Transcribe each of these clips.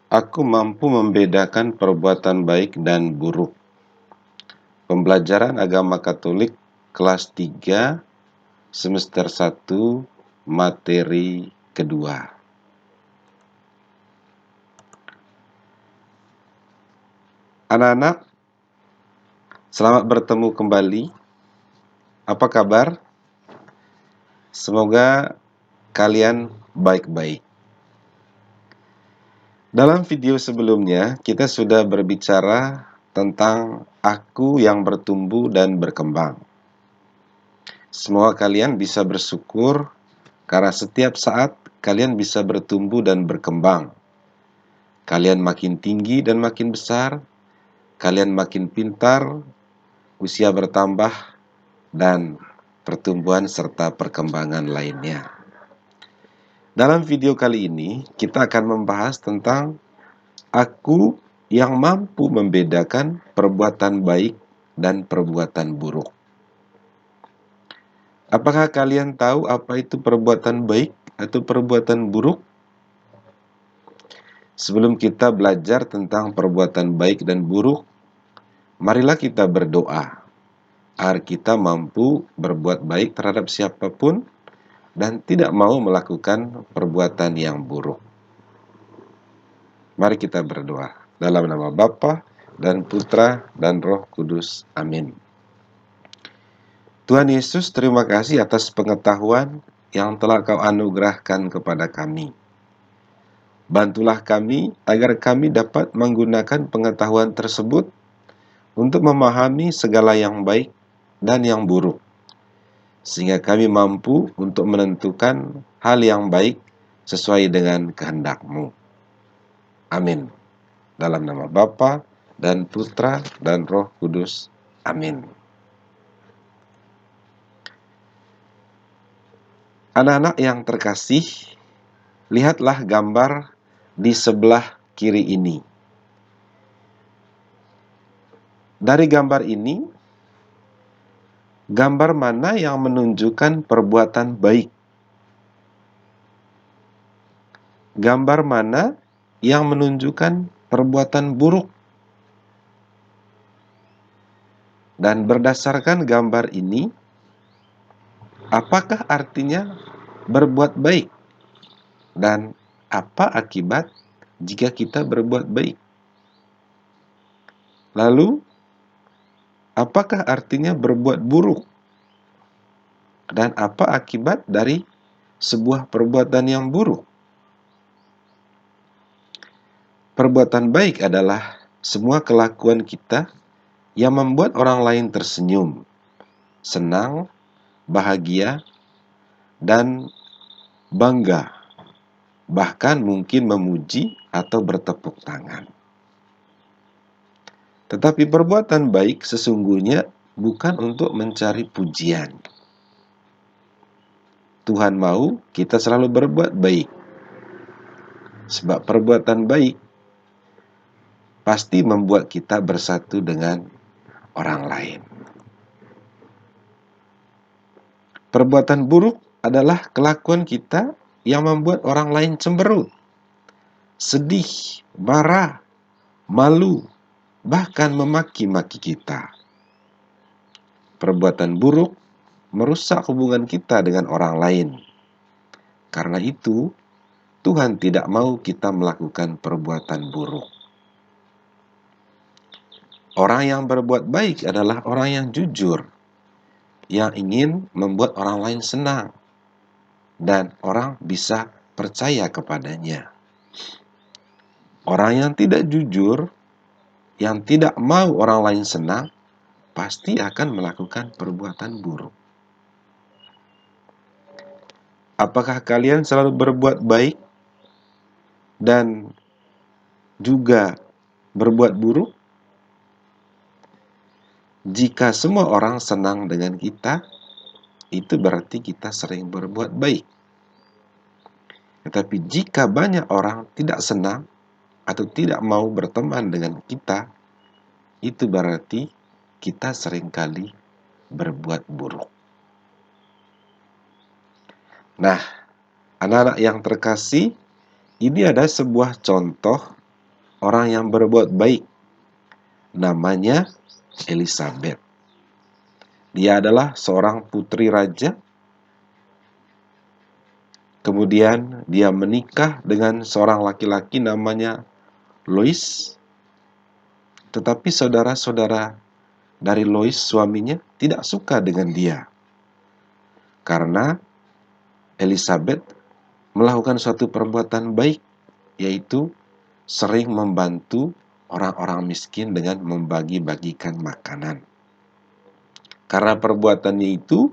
Aku mampu membedakan perbuatan baik dan buruk. Pembelajaran Agama Katolik kelas 3 semester 1 materi kedua. Anak-anak, selamat bertemu kembali. Apa kabar? Semoga kalian baik-baik. Dalam video sebelumnya, kita sudah berbicara tentang aku yang bertumbuh dan berkembang. Semoga kalian bisa bersyukur karena setiap saat kalian bisa bertumbuh dan berkembang. Kalian makin tinggi dan makin besar, kalian makin pintar, usia bertambah, dan pertumbuhan serta perkembangan lainnya. Dalam video kali ini, kita akan membahas tentang aku yang mampu membedakan perbuatan baik dan perbuatan buruk. Apakah kalian tahu apa itu perbuatan baik atau perbuatan buruk? Sebelum kita belajar tentang perbuatan baik dan buruk, marilah kita berdoa agar kita mampu berbuat baik terhadap siapapun dan tidak mau melakukan perbuatan yang buruk. Mari kita berdoa. Dalam nama Bapa dan Putra dan Roh Kudus. Amin. Tuhan Yesus, terima kasih atas pengetahuan yang telah Kau anugerahkan kepada kami. Bantulah kami agar kami dapat menggunakan pengetahuan tersebut untuk memahami segala yang baik dan yang buruk, sehingga kami mampu untuk menentukan hal yang baik sesuai dengan kehendak-Mu. Amin. Dalam nama Bapa dan Putra dan Roh Kudus. Amin. Anak-anak yang terkasih, lihatlah gambar di sebelah kiri ini. Dari gambar ini, gambar mana yang menunjukkan perbuatan baik? Gambar mana yang menunjukkan perbuatan buruk? Dan berdasarkan gambar ini, apakah artinya berbuat baik? Dan apa akibat jika kita berbuat baik? Lalu, apakah artinya berbuat buruk? Dan apa akibat dari sebuah perbuatan yang buruk? Perbuatan baik adalah semua kelakuan kita yang membuat orang lain tersenyum, senang, bahagia, dan bangga, bahkan mungkin memuji atau bertepuk tangan. Tetapi perbuatan baik sesungguhnya bukan untuk mencari pujian. Tuhan mau kita selalu berbuat baik, sebab perbuatan baik pasti membuat kita bersatu dengan orang lain. Perbuatan buruk adalah kelakuan kita yang membuat orang lain cemberut, sedih, marah, malu, bahkan memaki-maki kita. Perbuatan buruk merusak hubungan kita dengan orang lain. Karena itu, Tuhan tidak mau kita melakukan perbuatan buruk. Orang yang berbuat baik adalah orang yang jujur, yang ingin membuat orang lain senang, dan orang bisa percaya kepadanya. Orang yang tidak jujur, yang tidak mau orang lain senang, pasti akan melakukan perbuatan buruk. Apakah kalian selalu berbuat baik dan juga berbuat buruk? Jika semua orang senang dengan kita, itu berarti kita sering berbuat baik. Tetapi jika banyak orang tidak senang atau tidak mau berteman dengan kita, itu berarti kita seringkali berbuat buruk. Nah, anak-anak yang terkasih, ini ada sebuah contoh orang yang berbuat baik. Namanya Elizabeth. Dia adalah seorang putri raja. Kemudian dia menikah dengan seorang laki-laki namanya Louis. Tetapi saudara-saudara dari Louis, suaminya, tidak suka dengan dia. Karena Elizabeth melakukan suatu perbuatan baik, yaitu sering membantu orang-orang miskin dengan membagi-bagikan makanan. Karena perbuatannya itu,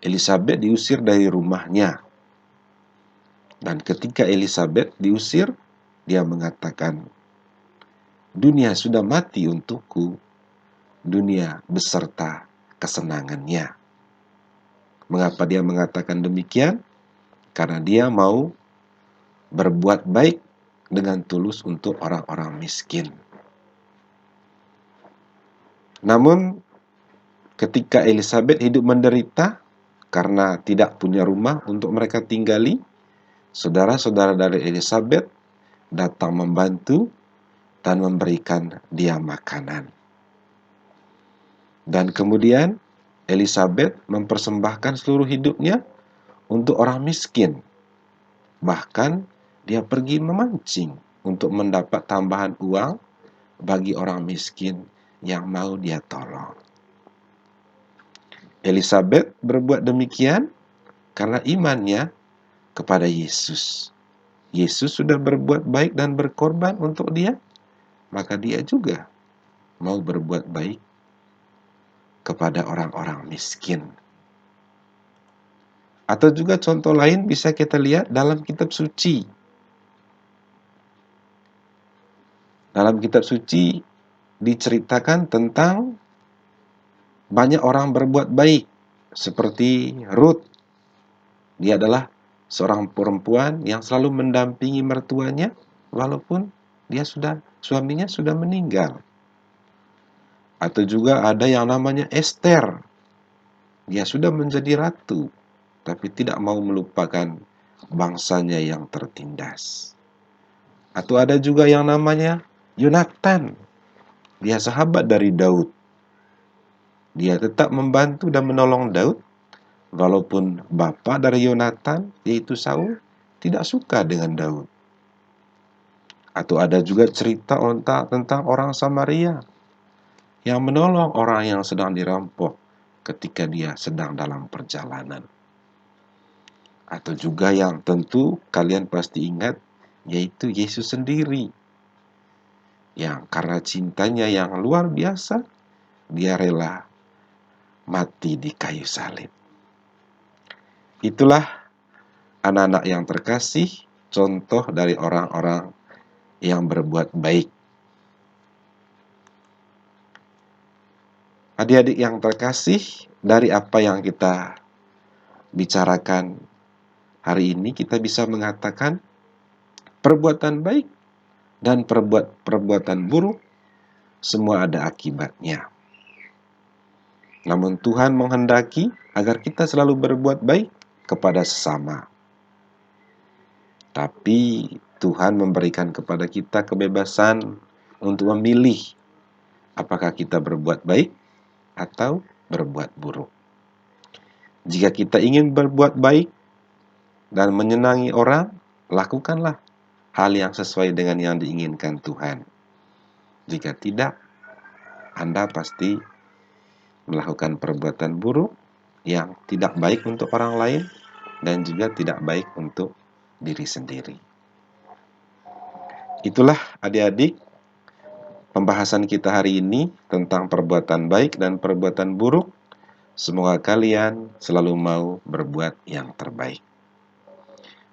Elizabeth diusir dari rumahnya. Dan ketika Elizabeth diusir, dia mengatakan, dunia sudah mati untukku, dunia beserta kesenangannya. Mengapa dia mengatakan demikian? Karena dia mau berbuat baik dengan tulus untuk orang-orang miskin. Namun, ketika Elizabeth hidup menderita karena tidak punya rumah untuk mereka tinggali, saudara-saudara dari Elizabeth datang membantu dan memberikan dia makanan. Dan kemudian Elizabeth mempersembahkan seluruh hidupnya untuk orang miskin. Bahkan dia pergi memancing untuk mendapat tambahan uang bagi orang miskin yang mau dia tolong. Elizabeth berbuat demikian karena imannya kepada Yesus. Yesus sudah berbuat baik dan berkorban untuk dia, maka dia juga mau berbuat baik kepada orang-orang miskin. Atau juga contoh lain bisa kita lihat dalam kitab suci. Dalam kitab suci diceritakan tentang banyak orang berbuat baik, seperti Ruth. Dia adalah seorang perempuan yang selalu mendampingi mertuanya walaupun suaminya sudah meninggal. Atau juga ada yang namanya Esther. Dia sudah menjadi ratu, tapi tidak mau melupakan bangsanya yang tertindas. Atau ada juga yang namanya Yonatan. Dia sahabat dari Daud. Dia tetap membantu dan menolong Daud, walaupun bapa dari Yonatan, yaitu Saul, tidak suka dengan Daud. Atau ada juga cerita tentang orang Samaria yang menolong orang yang sedang dirampok ketika dia sedang dalam perjalanan. Atau juga yang tentu kalian pasti ingat, yaitu Yesus sendiri, yang karena cintanya yang luar biasa, dia rela mati di kayu salib. Itulah anak-anak yang terkasih, contoh dari orang-orang yang berbuat baik. Adik-adik yang terkasih, dari apa yang kita bicarakan hari ini, kita bisa mengatakan perbuatan baik dan perbuatan buruk semua ada akibatnya. Namun Tuhan menghendaki agar kita selalu berbuat baik kepada sesama. Tapi Tuhan memberikan kepada kita kebebasan untuk memilih apakah kita berbuat baik atau berbuat buruk. Jika kita ingin berbuat baik dan menyenangi orang, lakukanlah hal yang sesuai dengan yang diinginkan Tuhan. Jika tidak, Anda pasti melakukan perbuatan buruk yang tidak baik untuk orang lain dan juga tidak baik untuk diri sendiri. Itulah adik-adik pembahasan kita hari ini tentang perbuatan baik dan perbuatan buruk. Semoga kalian selalu mau berbuat yang terbaik.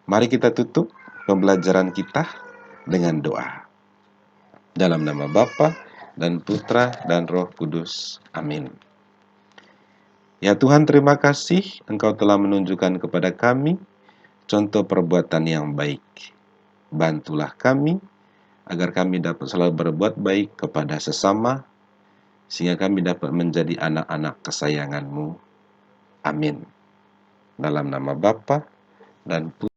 Mari kita tutup pembelajaran kita dengan doa. Dalam nama Bapa dan Putra dan Roh Kudus. Amin. Ya Tuhan, terima kasih Engkau telah menunjukkan kepada kami contoh perbuatan yang baik. Bantulah kami agar kami dapat selalu berbuat baik kepada sesama, sehingga kami dapat menjadi anak-anak kesayangan-Mu. Amin. Dalam nama Bapa dan Putra